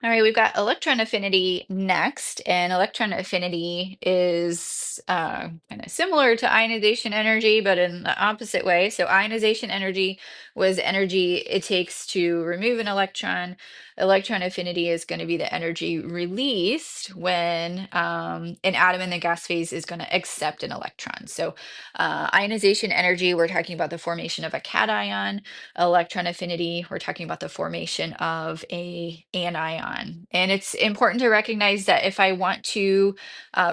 All right, we've got electron affinity next, and electron affinity is kind of similar to ionization energy, but in the opposite way. So, ionization energy was energy it takes to remove an electron. Electron affinity is going to be the energy released when an atom in the gas phase is going to accept an electron. So, ionization energy, we're talking about the formation of a cation. Electron affinity, we're talking about the formation of a anion. And it's important to recognize that if I want to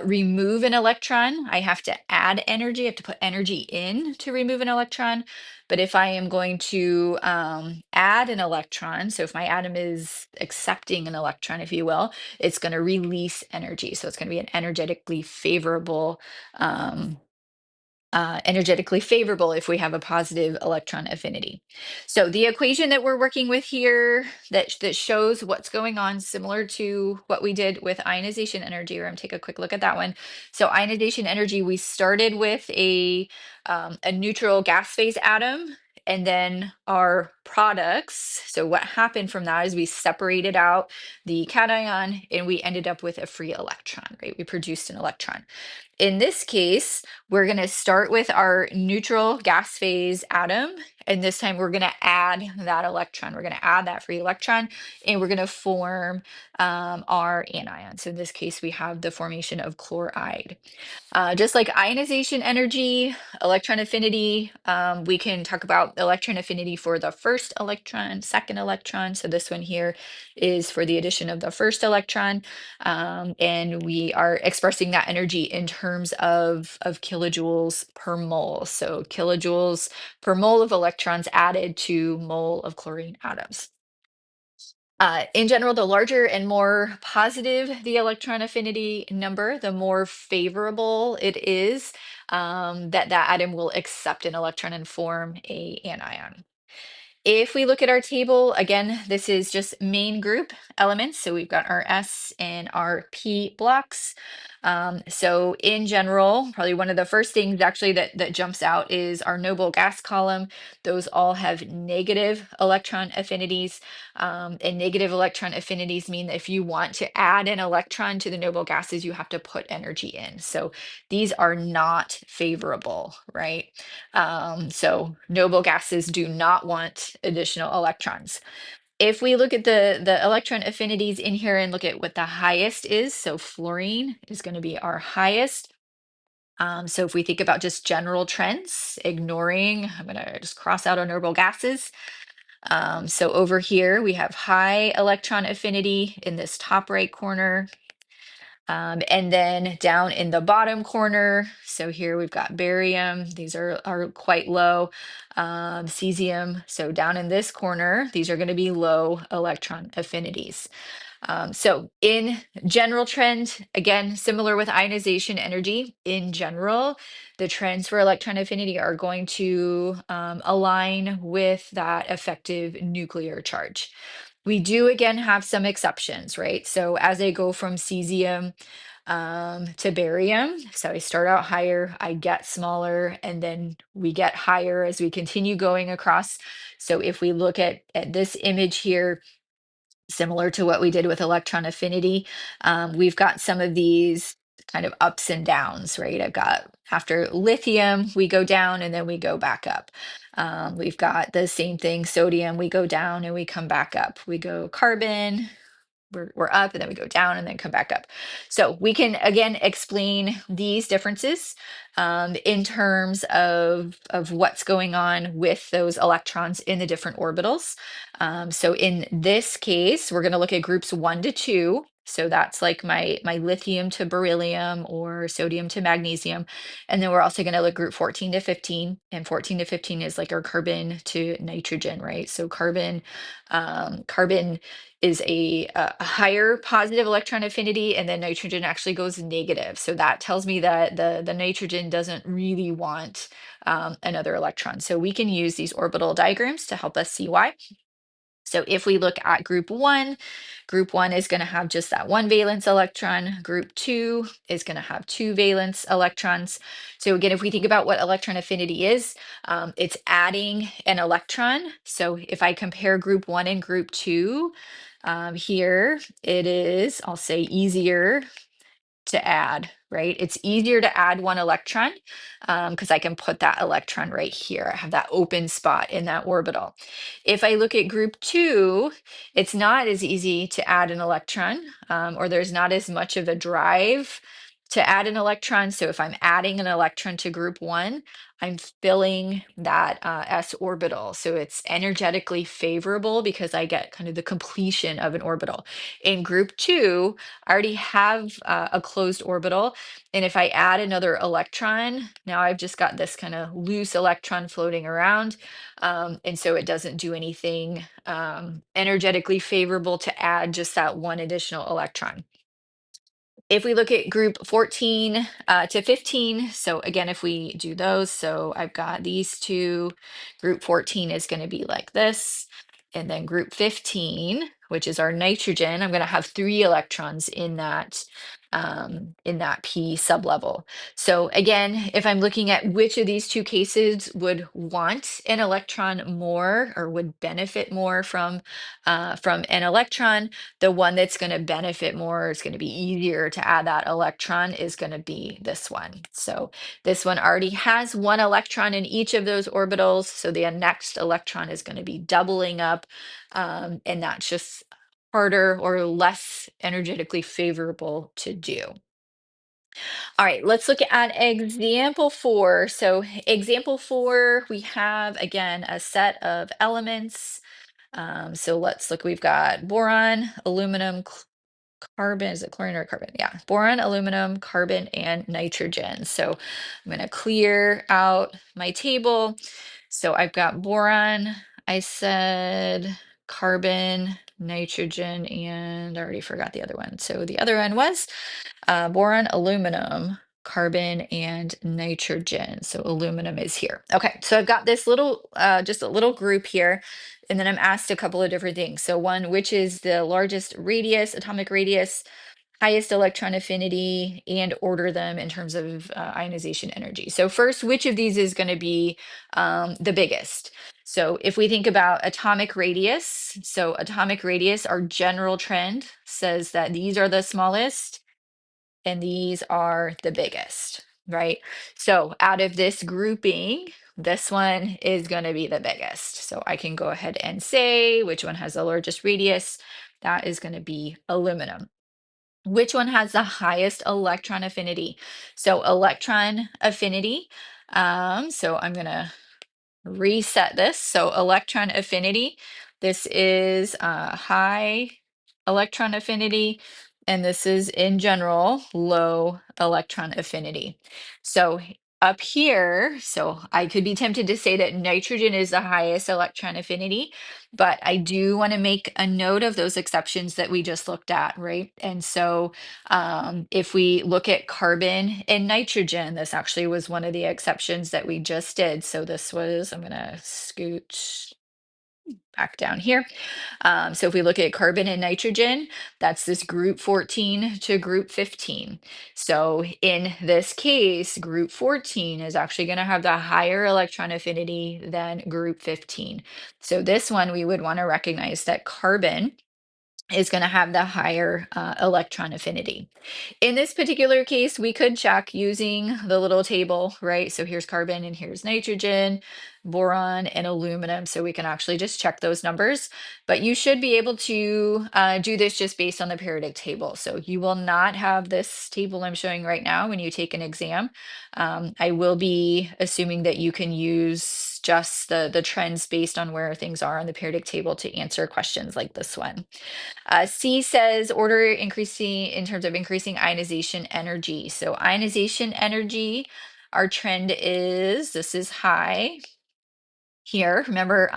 remove an electron, I have to add energy. I have to put energy in to remove an electron. But if I am going to add an electron, so if my atom is accepting an electron, if you will, it's going to release energy. So it's going to be an um, energetically favorable if we have a positive electron affinity. So the equation that we're working with here that shows what's going on, similar to what we did with ionization energy, we're going to take a quick look at that one. So ionization energy, we started with a neutral gas phase atom. And then our products. So what happened from that is we separated out the cation and we ended up with a free electron, right? We produced an electron. In this case, we're going to start with our neutral gas phase atom. And this time we're going to add that electron. We're going to add that free electron and we're going to form our anion. So in this case, we have the formation of chloride. Just like ionization energy, electron affinity, we can talk about electron affinity for the first electron, second electron. So this one here is for the addition of the first electron. And we are expressing that energy in terms of kilojoules per mole. So kilojoules per mole of electrons added to mole of chlorine atoms. In general, the larger and more positive the electron affinity number, the more favorable it is that that atom will accept an electron and form a anion. If we look at our table, again, this is just main group elements. So we've got our S and our P blocks. So in general, probably one of the first things actually that jumps out is our noble gas column. Those all have negative electron affinities. And negative electron affinities mean that if you want to add an electron to the noble gases, you have to put energy in. So these are not favorable, right? So noble gases do not want additional electrons. If we look at the electron affinities in here and look at what the highest is, so fluorine is going to be our highest. So if we think about just general trends, ignoring, I'm going to just cross out our noble gases. So over here, we have high electron affinity in this top right corner. And then down in the bottom corner, so here we've got barium, these are quite low, cesium, so down in this corner, these are going to be low electron affinities. So in general trend, again, similar with ionization energy, in general, the trends for electron affinity are going to align with that effective nuclear charge. We do again have some exceptions, right? So as I go from cesium to barium, so I start out higher, I get smaller, and then we get higher as we continue going across. So if we look at this image here, similar to what we did with electron affinity, we've got some of these kind of ups and downs, right? I've got after lithium, we go down and then we go back up. We've got the same thing, sodium, we go down and we come back up. We go carbon, we're up and then we go down and then come back up. So we can again explain these differences in terms of what's going on with those electrons in the different orbitals. So in this case, we're going to look at groups 1 to 2. So that's like my lithium to beryllium or sodium to magnesium. And then we're also going to look group 14 to 15. And 14 to 15 is like our carbon to nitrogen, right? So carbon is a higher positive electron affinity, and then nitrogen actually goes negative. So that tells me that the nitrogen doesn't really want another electron. So we can use these orbital diagrams to help us see why. So if we look at group one is going to have just that one valence electron. Group 2 is going to have two valence electrons. So again, if we think about what electron affinity is, it's adding an electron. So if I compare group 1 and group 2, Here it is, I'll say easier to add, right? It's easier to add one electron because I can put that electron right here. I have that open spot in that orbital. If I look at group two, it's not as easy to add an electron, or there's not as much of a drive to add an electron. So if I'm adding an electron to group one, I'm filling that s orbital. So it's energetically favorable because I get kind of the completion of an orbital. In group two, I already have a closed orbital. And if I add another electron, now I've just got this kind of loose electron floating around. And so it doesn't do anything energetically favorable to add just that one additional electron. If we look at group 14 to 15, so again, if we do those, so I've got these two, group 14 is going to be like this. And then group 15, which is our nitrogen, I'm going to have 3 electrons in that P sublevel. So again, if I'm looking at which of these two cases would want an electron more or would benefit more from an electron, the one that's going to benefit more, is going to be easier to add that electron, is going to be this one. So this one already has 1 electron in each of those orbitals. So the next electron is going to be doubling up. And that's just harder or less energetically favorable to do. All right, let's look at example 4. So example 4, we have again a set of elements. So let's look, we've got boron, aluminum, carbon, is it chlorine or carbon? Yeah, boron, aluminum, carbon, and nitrogen. So I'm going to clear out my table. So I've got boron, I said carbon, nitrogen, and I already forgot the other one. So the other one was boron, aluminum, carbon, and nitrogen. So aluminum is here. Okay, so I've got this little, just a little group here. And then I'm asked a couple of different things. So one, which is the largest radius, atomic radius, highest electron affinity, and order them in terms of ionization energy. So first, which of these is going to be the biggest? So if we think about atomic radius, so atomic radius, our general trend says that these are the smallest and these are the biggest, right? So out of this grouping, this one is going to be the biggest. So I can go ahead and say which one has the largest radius. That is going to be aluminum. Which one has the highest electron affinity? So electron affinity. So I'm going to reset this. So electron affinity, this is high electron affinity, and this is in general low electron affinity. So up here, so I could be tempted to say that nitrogen is the highest electron affinity, but I do want to make a note of those exceptions that we just looked at, right? And so if we look at carbon and nitrogen, this actually was one of the exceptions that we just did. So this was, I'm going to scoot back down here. So if we look at carbon and nitrogen, that's this group 14 to group 15. So in this case, group 14 is actually going to have the higher electron affinity than group 15. So this one, we would want to recognize that carbon is going to have the higher electron affinity. In this particular case, we could check using the little table, right? So here's carbon and here's nitrogen, boron, and aluminum. So we can actually just check those numbers, but you should be able to do this just based on the periodic table. So you will not have this table I'm showing right now when you take an exam. I will be assuming that you can use just the trends based on where things are on the periodic table to answer questions like this one. C says order increasing in terms of increasing ionization energy. So ionization energy, our trend is, this is high here. Remember,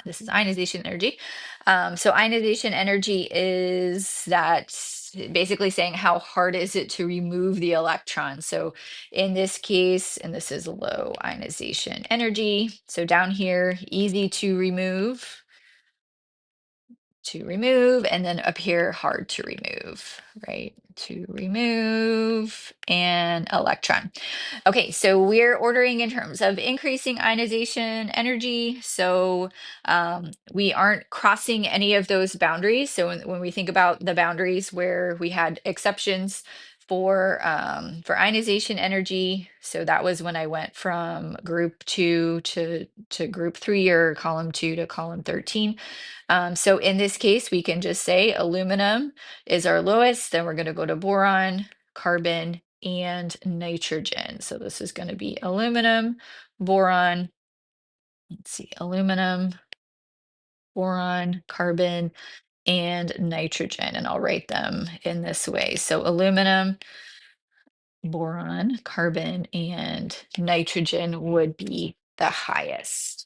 this is ionization energy. So ionization energy is that basically saying how hard is it to remove the electron. So in this case, and this is low ionization energy. So down here, easy to remove. to remove, and then up here, hard to remove, right? To remove and electron. Okay, so we're ordering in terms of increasing ionization energy. So we aren't crossing any of those boundaries. So when we think about the boundaries where we had exceptions for ionization energy, so that was when I went from group 2 to group 3, or column 2 to column 13. So in this case, we can just say aluminum is our lowest, then we're going to go to boron, carbon, and nitrogen. So this is going to be aluminum, boron, let's see, aluminum, boron, carbon, and nitrogen. And I'll write them in this way. So aluminum, boron, carbon, and nitrogen would be the highest.